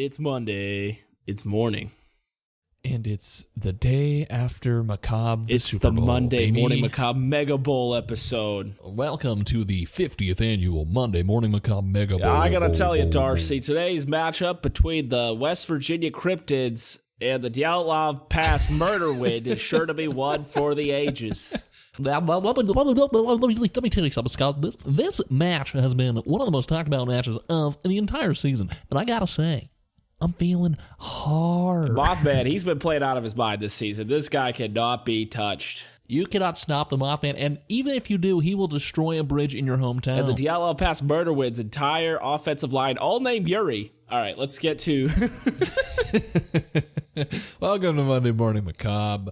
It's Monday. It's morning. And it's the day after Macabre the It's Super the Bowl, Monday baby. Morning Macabre Mega Bowl episode. Welcome to the 50th annual Monday Morning Macabre Mega Bowl. I gotta tell you, Darcy, today's matchup between the West Virginia Cryptids and the Dyatlov Pass Murder Wind is sure to be one for the ages. Let me tell you something, Scott. This match has been one of the most talked about matches of the entire season. And I gotta say, I'm feeling hard. Mothman, he's been playing out of his mind this season. This guy cannot be touched. You cannot stop the Mothman, and even if you do, he will destroy a bridge in your hometown. And the Dyatlov Pass Murder Wind's entire offensive line, all named Yuri. All right, let's get to... Welcome to Monday Morning Macabre.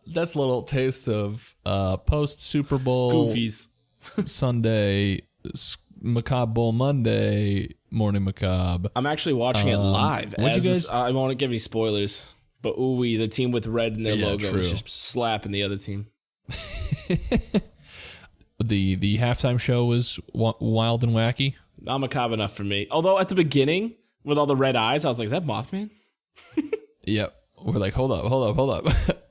That's a little taste of post-Super Bowl Goofies. Sunday, Macabre Bowl Monday, Morning Macabre. I'm actually watching it live. I won't give any spoilers, but ooh-wee, the team with red in their logo is just slapping the other team. The halftime show was wild and wacky. Not macabre enough for me. Although at the beginning, with all the red eyes, I was like, is that Mothman? Yep. We're like, hold up.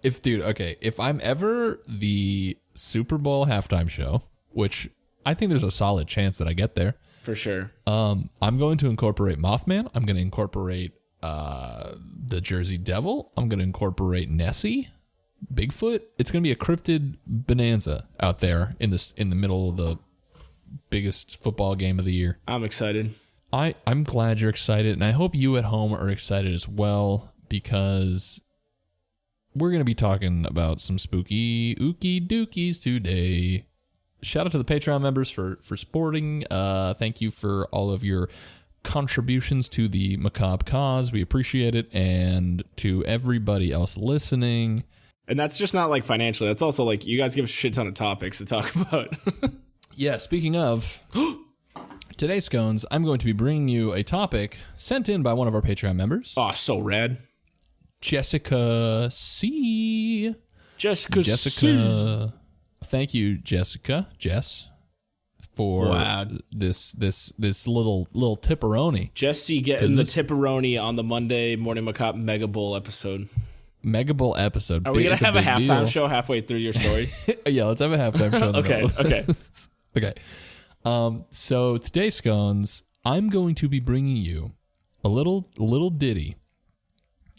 If I'm ever the Super Bowl halftime show, which I think there's a solid chance that I get there. For sure. I'm going to incorporate Mothman. I'm going to incorporate the Jersey Devil. I'm going to incorporate Nessie, Bigfoot. It's going to be a cryptid bonanza out there in the middle of the biggest football game of the year. I'm excited. I'm glad you're excited, and I hope you at home are excited as well, because we're going to be talking about some spooky ookie dookies today. Shout out to the Patreon members for supporting. Thank you for all of your contributions to the macabre cause. We appreciate it. And to everybody else listening. And that's just not like financially. That's also like you guys give us a shit ton of topics to talk about. Yeah, speaking of, today, Scones, I'm going to be bringing you a topic sent in by one of our Patreon members. Oh, so rad. Jessica C. Jessica C. Thank you, Jess, for this little tipperoni. Jesse getting the tipperoni on the Monday Morning Macabre Mega Bowl episode. Mega Bowl episode. Are we going to have a halftime show halfway through your story? Yeah, let's have a halftime show. Okay. So today, Scones, I'm going to be bringing you a little ditty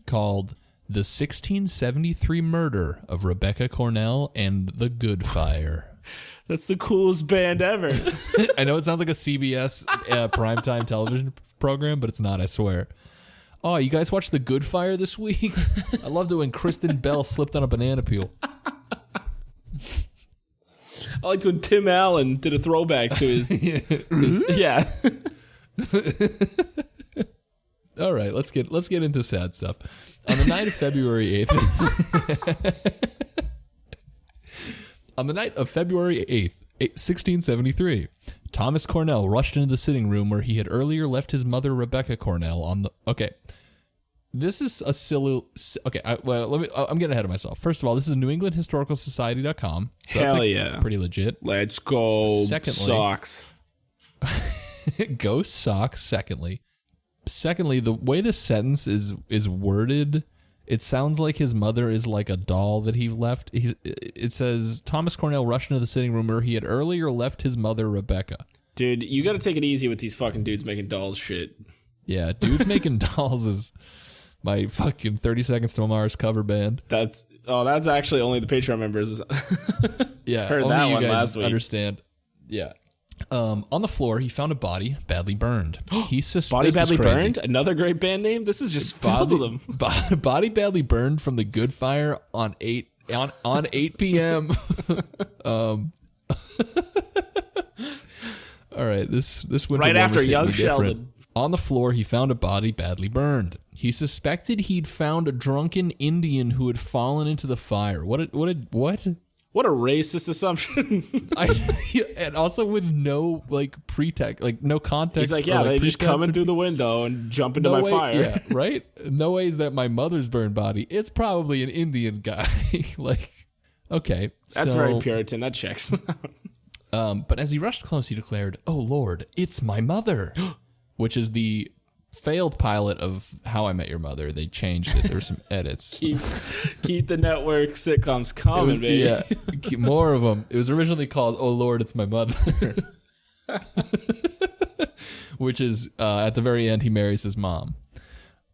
called The 1673 Murder of Rebecca Cornell and the Good Fire. That's the coolest band ever. I know it sounds like a CBS primetime television program, but it's not, I swear. Oh, you guys watched The Good Fire this week? I loved it when Kristen Bell slipped on a banana peel. I liked when Tim Allen did a throwback to his yeah. All right, let's get into sad stuff. On the night of February 8th, 1673, Thomas Cornell rushed into the sitting room where he had earlier left his mother, Rebecca Cornell, on the... Okay, this is a silly... Okay, I'm getting ahead of myself. First of all, this is NewEnglandHistoricalSociety.com. So Hell that's yeah. Pretty legit. Let's go Sox. Go Sox, Secondly, the way this sentence is worded, it sounds like his mother is like a doll that he left. It says, Thomas Cornell rushed into the sitting room where he had earlier left his mother, Rebecca. Dude, you gotta take it easy with these fucking dudes making dolls shit. Yeah, dudes making dolls is my fucking 30 Seconds to Mars cover band. That's actually only the Patreon members. Yeah, heard only that you one guys last week. Understand. Yeah. On the floor, he found a body badly burned. Body Badly Burned? Another great band name? This is just filled with them. Body Badly Burned from the Good Fire on 8 p.m. All right, this winter right after hit Young me different. Sheldon. On the floor, he found a body badly burned. He suspected he'd found a drunken Indian who had fallen into the fire. What? What a racist assumption. And also with no pretext, no context. He's like, yeah, they just come in through the window and jump into my fire. Yeah, right? No way is that my mother's burned body. It's probably an Indian guy. Okay. That's very Puritan. That checks. But as he rushed close, he declared, "Oh Lord, it's my mother," which is the failed pilot of How I Met Your Mother. They changed it. There were some edits. keep the network sitcoms coming, baby. Yeah, keep more of them. It was originally called Oh Lord, It's My Mother. Which is, at the very end, he marries his mom.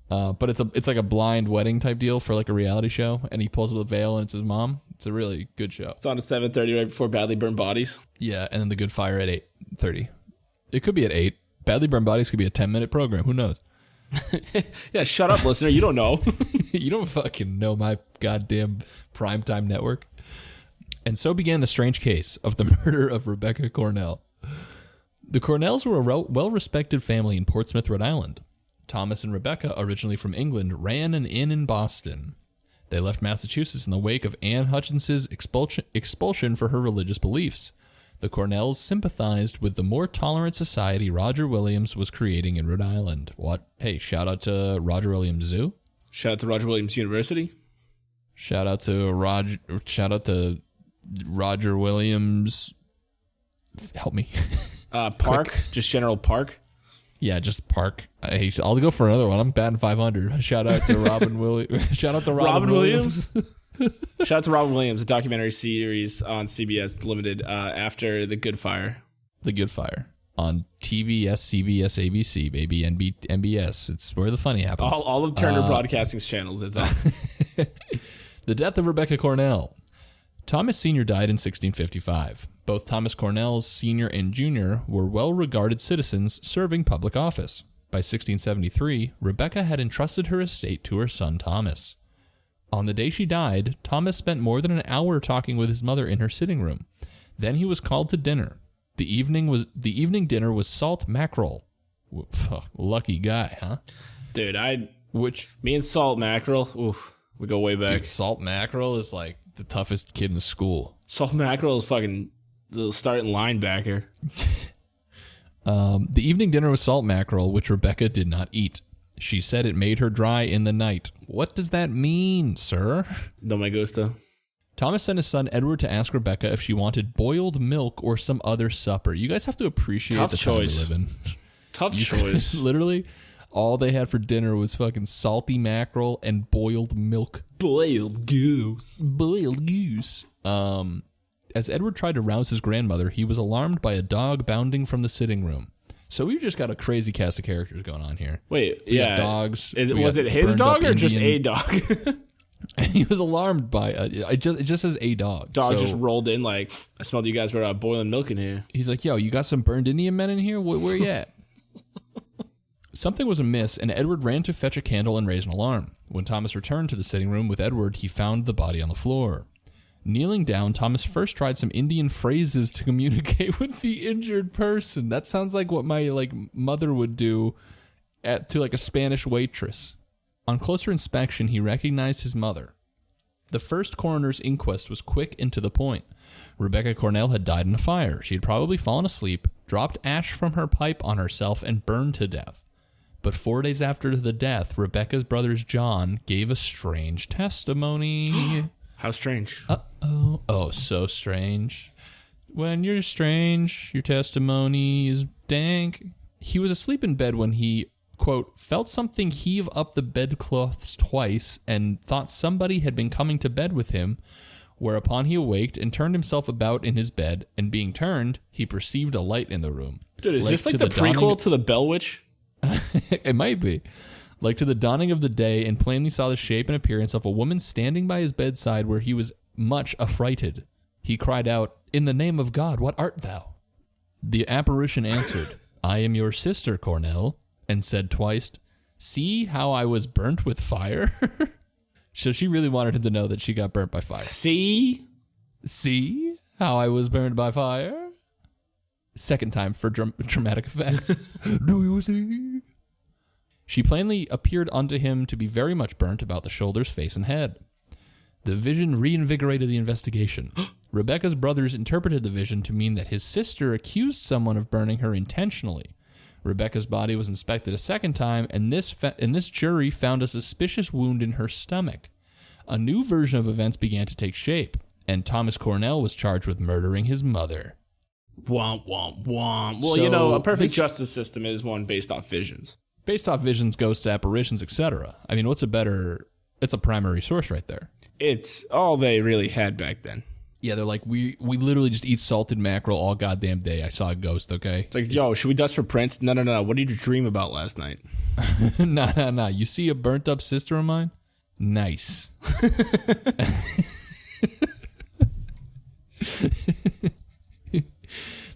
But it's like a blind wedding type deal for like a reality show, and he pulls up the veil and it's his mom. It's a really good show. It's on at 7:30 right before Badly Burned Bodies. Yeah, and then The Good Fire at 8:30. It could be at 8. Badly Burned Bodies could be a 10-minute program. Who knows? Yeah, shut up, listener. You don't know. You don't fucking know my goddamn primetime network. And so began the strange case of the murder of Rebecca Cornell. The Cornells were a well-respected family in Portsmouth, Rhode Island. Thomas and Rebecca, originally from England, ran an inn in Boston. They left Massachusetts in the wake of Anne Hutchinson's expulsion for her religious beliefs. The Cornells sympathized with the more tolerant society Roger Williams was creating in Rhode Island. What? Hey, shout out to Roger Williams Zoo. Shout out to Roger Williams University. Shout out to Roger Williams. Help me. Park, just general park. Yeah, just park. Hey, I'll go for another one. I'm batting 500. Shout out to Robin Williams. Shout out to Robin Williams. Shout out to Robin Williams, a documentary series on CBS Limited after The Good Fire. The Good Fire on TBS, CBS, ABC, baby, NBS. It's where the funny happens. All of Turner Broadcasting's channels. It's on. The death of Rebecca Cornell. Thomas Sr. died in 1655. Both Thomas Cornell Sr. and Jr. were well-regarded citizens serving public office. By 1673, Rebecca had entrusted her estate to her son Thomas. On the day she died, Thomas spent more than an hour talking with his mother in her sitting room. Then he was called to dinner. The evening dinner was salt mackerel. Lucky guy, huh? Dude, me and salt mackerel, oof, we go way back. Dude, salt mackerel is like the toughest kid in the school. Salt mackerel is fucking the starting linebacker. The evening dinner was salt mackerel, which Rebecca did not eat. She said it made her dry in the night. What does that mean, sir? No me gusta. Thomas sent his son Edward to ask Rebecca if she wanted boiled milk or some other supper. You guys have to appreciate the time we live in. Tough choice. Literally, all they had for dinner was fucking salty mackerel and boiled milk. Boiled goose. Boiled goose. As Edward tried to rouse his grandmother, he was alarmed by a dog bounding from the sitting room. So we've just got a crazy cast of characters going on here. Wait, yeah. Dogs. Was it his dog or just a dog? And he was alarmed by it just says a dog. Dog just rolled in like, I smelled you guys were boiling milk in here. He's like, yo, you got some burned Indian men in here? Where you at? Something was amiss, and Edward ran to fetch a candle and raise an alarm. When Thomas returned to the sitting room with Edward, he found the body on the floor. Kneeling down, Thomas first tried some Indian phrases to communicate with the injured person. That sounds like what my mother would do to a Spanish waitress. On closer inspection, he recognized his mother. The first coroner's inquest was quick and to the point. Rebecca Cornell had died in a fire. She had probably fallen asleep, dropped ash from her pipe on herself, and burned to death. But 4 days after the death, Rebecca's brothers John gave a strange testimony. How strange? Uh-oh. Oh, so strange. When you're strange, your testimony is dank. He was asleep in bed when he, quote, felt something heave up the bedclothes twice and thought somebody had been coming to bed with him, whereupon he awaked and turned himself about in his bed, and being turned, he perceived a light in the room. Dude, is this like the prequel to the Bell Witch? It might be. Like to the dawning of the day, and plainly saw the shape and appearance of a woman standing by his bedside, where he was much affrighted. He cried out, "In the name of God, what art thou?" The apparition answered, "I am your sister, Cornell," and said twice, "See how I was burnt with fire?" So she really wanted him to know that she got burnt by fire. See how I was burned by fire? Second time for dramatic effect. Do you see? She plainly appeared unto him to be very much burnt about the shoulders, face, and head. The vision reinvigorated the investigation. Rebecca's brothers interpreted the vision to mean that his sister accused someone of burning her intentionally. Rebecca's body was inspected a second time, and this jury found a suspicious wound in her stomach. A new version of events began to take shape, and Thomas Cornell was charged with murdering his mother. Womp, womp, womp. Well, so, a perfect justice system is one based off visions. Based off visions, ghosts, apparitions, etc. I mean, what's a better... It's a primary source right there. It's all they really had back then. Yeah, they're like, we literally just eat salted mackerel all goddamn day. I saw a ghost, okay? It's like, yo, should we dust for Prince? No. What did you dream about last night? No. You see a burnt up sister of mine? Nice.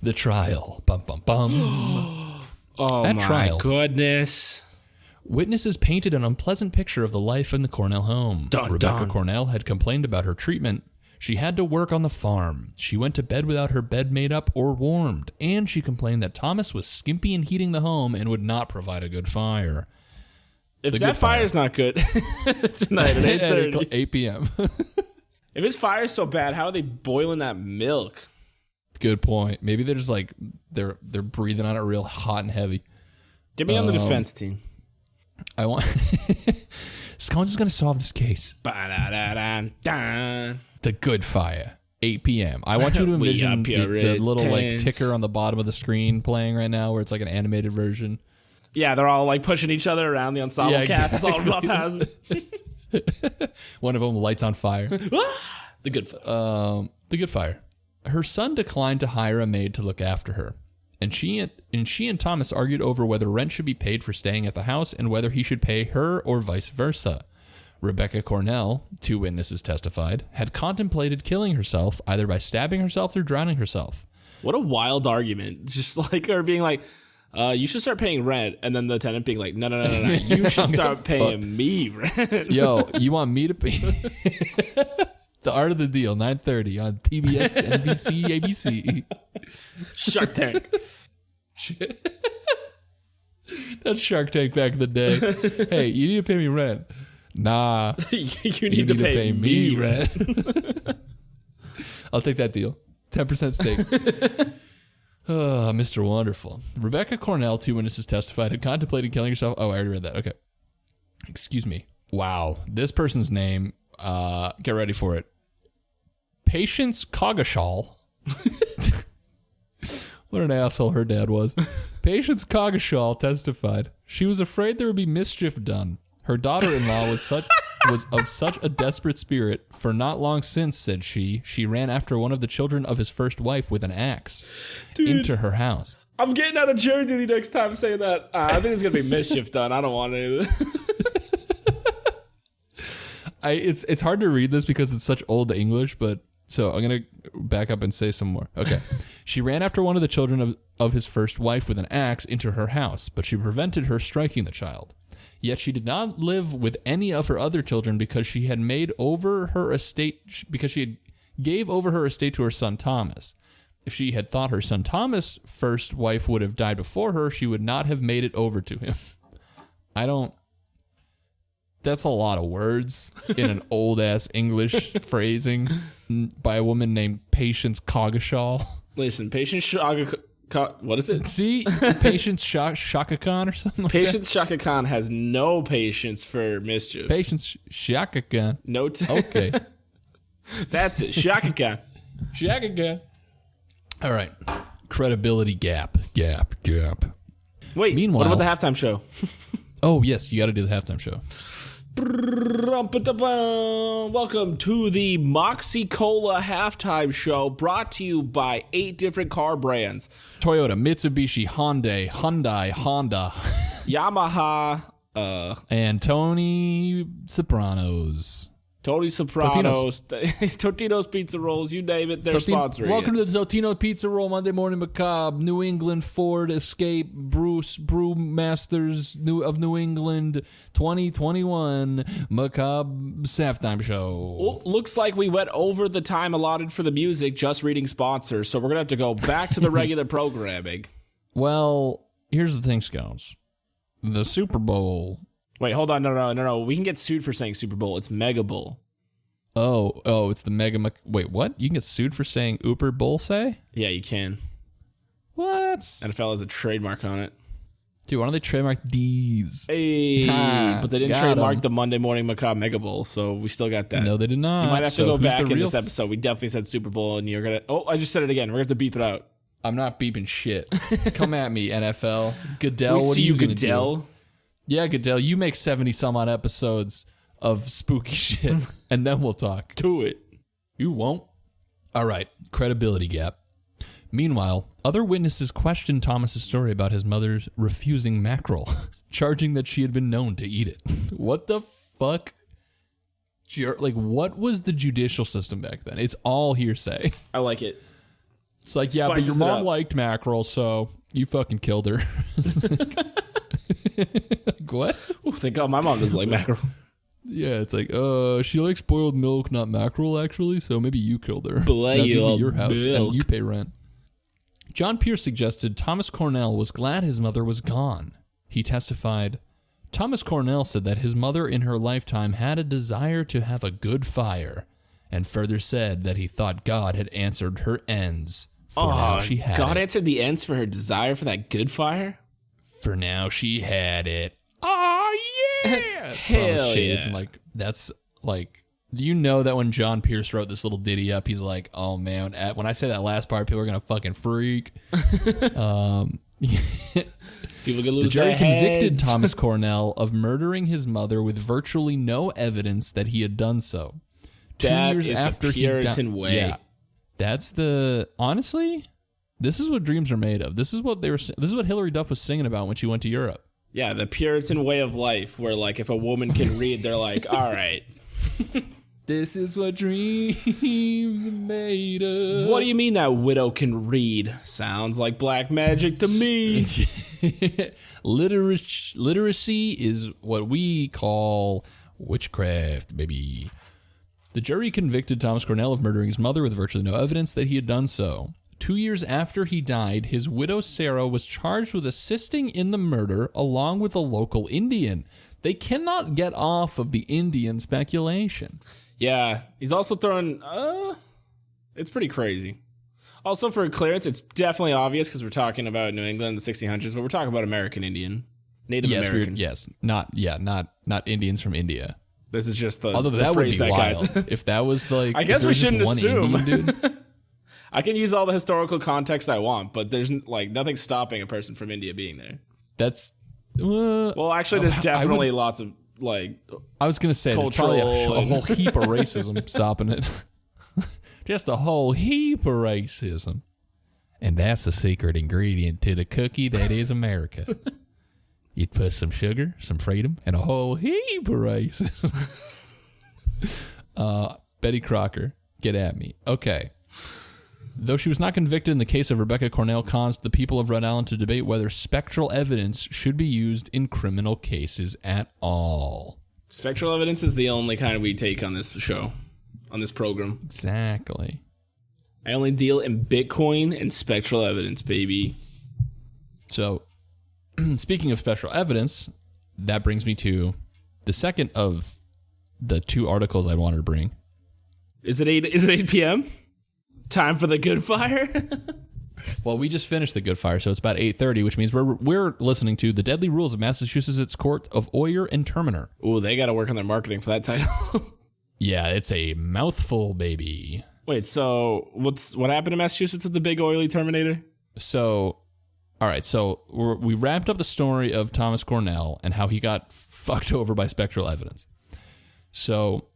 The trial. Bum, bum, bum. Oh, At my trial, goodness. witnesses painted an unpleasant picture of the life in the Cornell home. Rebecca Cornell had complained about her treatment. She had to work on the farm. She went to bed without her bed made up or warmed. And she complained that Thomas was skimpy in heating the home and would not provide a good fire. If that fire's not good tonight at 8:30. 8 p.m. If his fire's so bad, how are they boiling that milk? Good point. Maybe they're just like, they're breathing on it real hot and heavy. Get me on the defense team. I want... Scones is going to solve this case. Ba-da-da-da-da. The good fire. 8 p.m. I want you to envision the little like ticker on the bottom of the screen playing right now where it's like an animated version. Yeah, they're all like pushing each other around the ensemble cast. It's all roughhousing. One of them lights on fire. The good fire. Her son declined to hire a maid to look after her. And she and Thomas argued over whether rent should be paid for staying at the house and whether he should pay her or vice versa. Rebecca Cornell, 2 witnesses testified, had contemplated killing herself either by stabbing herself or drowning herself. What a wild argument. Just like her being like, you should start paying rent. And then the tenant being like, no. You should start paying me rent. Yo, you want me to pay? The Art of the Deal, 9:30 on TBS, NBC, ABC. Shark Tank. That's Shark Tank back in the day. Hey, you need to pay me rent. Nah. you need to pay me rent. I'll take that deal. 10% stake. Mr. Wonderful. Rebecca Cornell, 2 witnesses testified, had contemplated killing herself. Oh, I already read that. Okay. Excuse me. Wow. This person's name, get ready for it. Patience Coggeshall. What an asshole her dad was. Patience Coggeshall testified. She was afraid there would be mischief done. Her daughter-in-law was of such a desperate spirit, for not long since, said she ran after one of the children of his first wife with an axe into her house. I'm getting out of jury duty next time saying that. I think there's going to be mischief done. I don't want it. It's hard to read this because it's such old English, but so I'm going to back up and say some more. Okay. She ran after one of the children of his first wife with an axe into her house, but she prevented her striking the child. Yet she did not live with any of her other children because she had gave over her estate to her son Thomas. If she had thought her son Thomas' first wife would have died before her, she would not have made it over to him. That's a lot of words in an old-ass English phrasing by a woman named Patience Coggeshall. Listen, Patience what is it? See? Patience Shaka Khan or something like Patience Shaka Khan has no patience for mischief. Patience Shaka Khan. No okay. That's it. Shaka Khan. Shaka Khan. All right. Credibility gap. Wait, meanwhile, what about the halftime show? Oh, yes. You got to do the halftime show. Welcome to the Moxie Cola halftime show, brought to you by 8 different car brands: Toyota, Mitsubishi, Hyundai, Honda, Yamaha, and Tony Sopranos. Tony Sopranos, Totino's Pizza Rolls, you name it, they're sponsoring Welcome to the Totino Pizza Roll, Monday Morning Macabre, New England, Ford, Escape, Bruce, Brewmasters of New England, 2021 Macabre halftime show. Well, looks like we went over the time allotted for the music just reading sponsors, so we're going to have to go back to the regular programming. Well, here's the thing, Scouts. The Super Bowl... Wait, hold on. No. We can get sued for saying Super Bowl. It's Mega Bowl. Oh, it's the Mega... Wait, what? You can get sued for saying Uber Bowl, say? Yeah, you can. What? NFL has a trademark on it. Dude, why don't they trademark these? Hey, but they didn't trademark the Monday Morning Macabre Mega Bowl, so we still got that. No, they did not. You might have to go back in this episode. We definitely said Super Bowl, and you're going to... Oh, I just said it again. We're going to have to beep it out. I'm not beeping shit. Come at me, NFL. Goodell, what are you going to do? Yeah, Goodell, you make 70 some odd episodes of spooky shit, and then we'll talk. Do it. You won't. All right, credibility gap. Meanwhile, other witnesses questioned Thomas's story about his mother's refusing mackerel, charging that she had been known to eat it. What the fuck? Like, what was the judicial system back then? It's all hearsay. I like it. It's like, yeah, but your mom liked mackerel, so you fucking killed her. Like, what? Oh, thank God my mom doesn't like mackerel. Yeah, it's like, she likes boiled milk, not mackerel, actually, so maybe you killed her. Now give me your house, and you pay rent. John Pierce suggested Thomas Cornell was glad his mother was gone. He testified, Thomas Cornell said that his mother in her lifetime had a desire to have a good fire, and further said that he thought God had answered her ends. For now she had God it. answered the ends for her desire for that good fire? For now she had it. Oh, yeah! Hell yeah. And like, that's like, do you know that when John Pierce wrote this little ditty up, he's like, oh man, when I say that last part, people are going to fucking freak. People can lose the jury their convicted heads. Thomas Cornell of murdering his mother with virtually no evidence that he had done so. 2 years is after the Puritan way. Yeah, that's the, honestly, this is what dreams are made of. This is what this is what Hillary Duff was singing about when she went to Europe. Yeah, the Puritan way of life, where like if a woman can read, they're like, all right. This is what dreams are made of. What do you mean that widow can read? Sounds like black magic to me. Literacy is what we call witchcraft, baby. The jury convicted Thomas Cornell of murdering his mother with virtually no evidence that he had done so. 2 years after he died, his widow Sarah was charged with assisting in the murder along with a local Indian. They cannot get off of the Indian speculation. Yeah, he's also throwing, it's pretty crazy. Also for clearance, it's definitely obvious because we're talking about New England in the 1600s, but we're talking about American Indian, Native American. Not Indians from India. This is just the, although the that phrase would be that wild. guys. If that was like, I guess we shouldn't one assume. Indian dude. I can use all the historical context I want, but there's like nothing stopping a person from India being there. That's well, actually, there's definitely lots of like. I was gonna say there's probably a whole heap of racism stopping it. Just a whole heap of racism, and that's the secret ingredient to the cookie that is America. You'd put some sugar, some freedom, and a whole heap of racism. Betty Crocker, get at me. Okay. Though she was not convicted in the case of Rebecca Cornell, caused the people of Rhode Island to debate whether spectral evidence should be used in criminal cases at all. Spectral evidence is the only kind we take on this show, on this program. Exactly. I only deal in Bitcoin and spectral evidence, baby. So, speaking of spectral evidence, that brings me to the second of the two articles I wanted to bring. Is it 8 p.m.? Time for the good fire? Well, we just finished the good fire, so it's about 8:30, which means we're listening to The Deadly Rules of Massachusetts Court of Oyer and Terminer. Ooh, they got to work on their marketing for that title. Yeah, it's a mouthful, baby. Wait, so what happened in Massachusetts with the big oily Terminator? So, all right, so we wrapped up the story of Thomas Cornell and how he got fucked over by spectral evidence. So,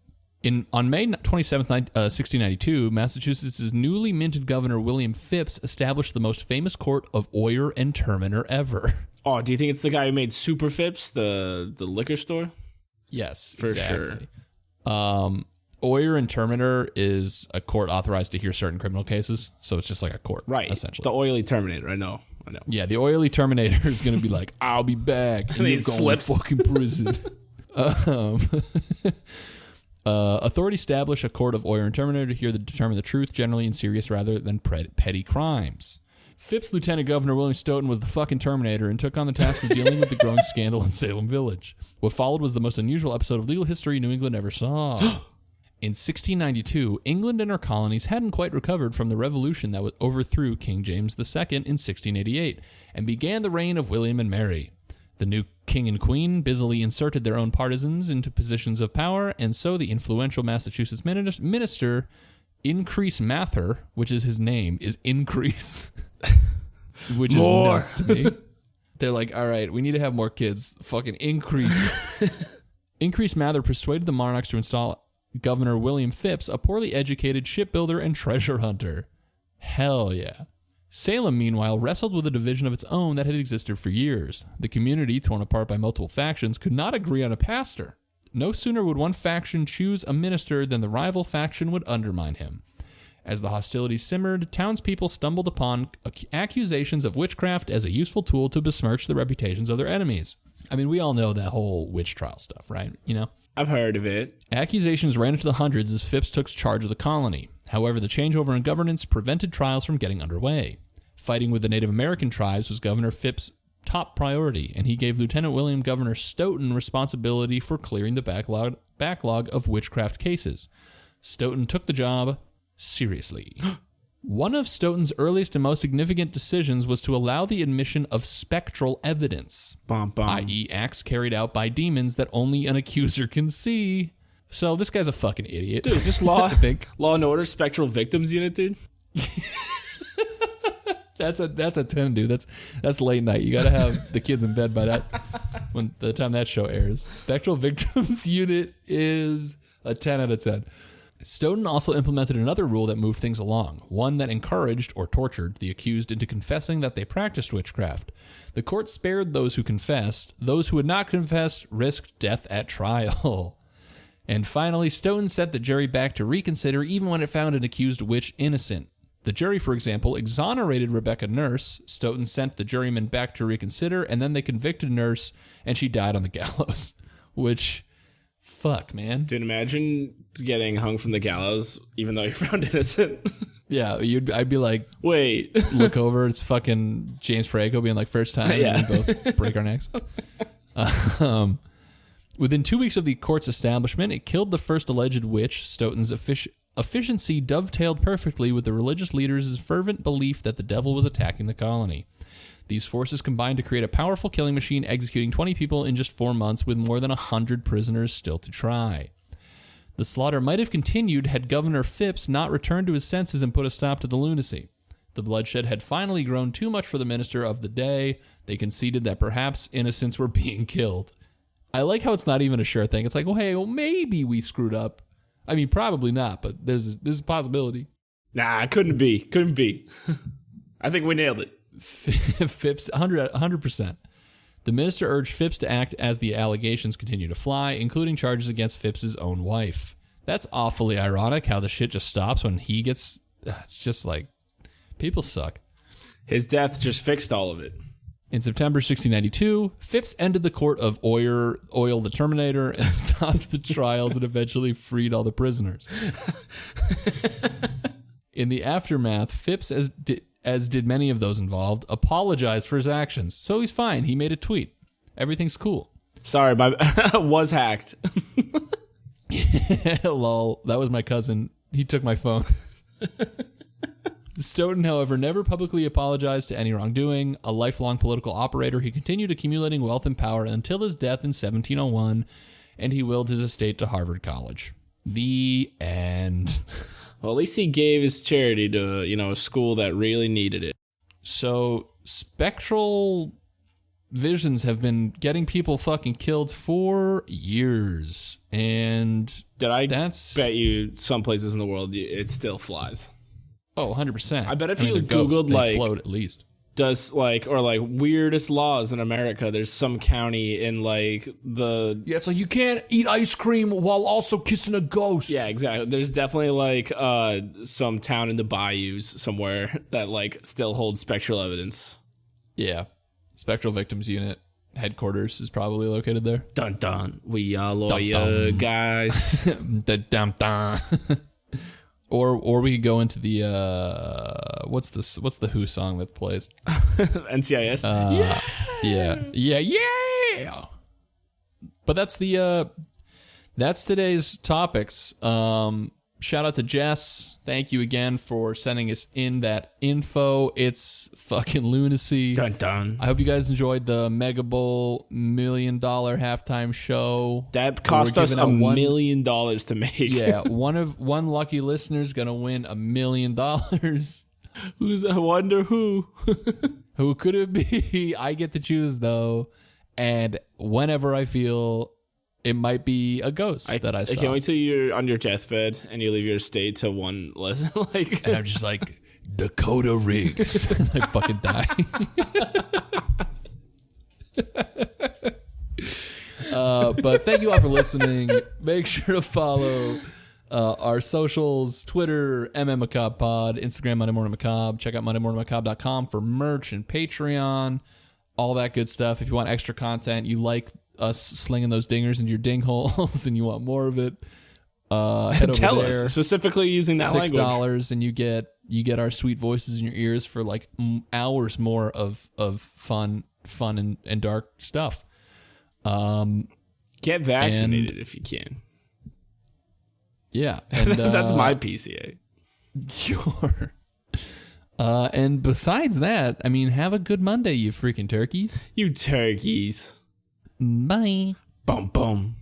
on May 27th, 1692, Massachusetts' newly minted governor, William Phipps, established the most famous court of Oyer and Terminer ever. Oh, do you think it's the guy who made Super Phipps, the liquor store? Yes, for exactly. sure. Oyer and Terminer is a court authorized to hear certain criminal cases, so it's just like a court, right? Essentially, the oily Terminator. I know. Yeah, the oily Terminator is going to be like, "I'll be back," and you're going to fucking prison. Authorities establish a court of Oyer and Terminer to determine the truth, generally in serious rather than petty crimes. Phipps' Lieutenant Governor William Stoughton was the fucking Terminator and took on the task of dealing with the growing scandal in Salem Village. What followed was the most unusual episode of legal history New England ever saw. In 1692, England and her colonies hadn't quite recovered from the revolution that overthrew King James II in 1688 and began the reign of William and Mary. The new king and queen busily inserted their own partisans into positions of power, and so the influential Massachusetts minister, Increase Mather, which is his name, is Increase, which is nuts to me. They're like, all right, we need to have more kids. Fucking Increased Mather persuaded the monarchs to install Governor William Phipps, a poorly educated shipbuilder and treasure hunter. Hell yeah. Salem, meanwhile, wrestled with a division of its own that had existed for years. The community, torn apart by multiple factions, could not agree on a pastor. No sooner would one faction choose a minister than the rival faction would undermine him. As the hostilities simmered, townspeople stumbled upon accusations of witchcraft as a useful tool to besmirch the reputations of their enemies. I mean, we all know that whole witch trial stuff, right? You know? I've heard of it. Accusations ran into the hundreds as Phipps took charge of the colony. However, the changeover in governance prevented trials from getting underway. Fighting with the Native American tribes was Governor Phipps' top priority, and he gave Lieutenant William Governor Stoughton responsibility for clearing the backlog of witchcraft cases. Stoughton took the job seriously. One of Stoughton's earliest and most significant decisions was to allow the admission of spectral evidence, i.e. acts carried out by demons that only an accuser can see. So this guy's a fucking idiot. Dude, is this Law and Order Spectral Victims Unit, dude? That's a 10, dude. That's late night. You gotta have the kids in bed by the time that show airs. Spectral Victims Unit is a 10 out of 10. Stoughton also implemented another rule that moved things along, one that encouraged or tortured the accused into confessing that they practiced witchcraft. The court spared those who confessed. Those who had not confessed risked death at trial. And finally, Stoughton sent the jury back to reconsider even when it found an accused witch innocent. The jury, for example, exonerated Rebecca Nurse. Stoughton sent the jurymen back to reconsider, and then they convicted Nurse, and she died on the gallows. Which, fuck, man. Dude, imagine getting hung from the gallows, even though you're found innocent. Yeah, I'd be like, wait. Look over, it's fucking James Franco being like, first time, yeah. And we both break our necks. Within 2 weeks of the court's establishment, it killed the first alleged witch. Stoughton's efficiency dovetailed perfectly with the religious leaders' fervent belief that the devil was attacking the colony. These forces combined to create a powerful killing machine, executing 20 people in just 4 months, with more than 100 prisoners still to try. The slaughter might have continued had Governor Phipps not returned to his senses and put a stop to the lunacy. The bloodshed had finally grown too much for the minister of the day. They conceded that perhaps innocents were being killed. I like how it's not even a sure thing. It's like, well, hey, maybe we screwed up. I mean, probably not, but there's a possibility. Nah, it couldn't be. Couldn't be. I think we nailed it. Phipps, 100%. The minister urged Phipps to act as the allegations continue to fly, including charges against Phipps's own wife. That's awfully ironic how the shit just stops when he gets... It's just like, people suck. His death just fixed all of it. In September 1692, Phipps ended the court of Oil the Terminator and stopped the trials and eventually freed all the prisoners. In the aftermath, Phipps, as did many of those involved, apologized for his actions. So he's fine. He made a tweet. Everything's cool. Sorry, was hacked. Lol. That was my cousin. He took my phone. Stoughton, however, never publicly apologized to any wrongdoing. A lifelong political operator, he continued accumulating wealth and power until his death in 1701, and he willed his estate to Harvard College. The end. Well, at least he gave his charity to, a school that really needed it. So, spectral visions have been getting people fucking killed for years. And bet you some places in the world it still flies. Oh, 100%. I bet if you Googled, they float at least. Does, weirdest laws in America, there's some county in, the... Yeah, it's like, you can't eat ice cream while also kissing a ghost. Yeah, exactly. There's definitely, some town in the bayous somewhere that, still holds spectral evidence. Yeah. Spectral Victims Unit headquarters is probably located there. Dun dun. We are lawyer guys. Dun dun. Or we could go into the what's the Who song that plays? NCIS. Yeah. But that's today's topics. Shout out to Jess. Thank you again for sending us in that info. It's fucking lunacy. Dun dun. I hope you guys enjoyed the Mega Bowl $1 million halftime show. That cost us $1 million to make. Yeah, one lucky listener's gonna win $1 million. I wonder who? Who could it be? I get to choose, though. And whenever I feel it might be a ghost that I saw. I can't wait till you're on your deathbed and you leave your estate to one less. Like, and I'm just like, Dakota Riggs. I fucking die. But thank you all for listening. Make sure to follow our socials, Twitter, MMMacabrePod, Instagram, Monday Morning Macabre. Check out MondayMorningMacabre.com for merch and Patreon, all that good stuff. If you want extra content, you like us slinging those dingers into your ding holes and you want more of it, head tell over there. us, specifically using that language. $6 and you get our sweet voices in your ears for like hours more of fun and dark stuff. Get vaccinated if you can. Yeah. And, that's my PCA. Sure. And besides that, I mean, have a good Monday, you freaking turkeys. You turkeys. Bye. Bum, bum.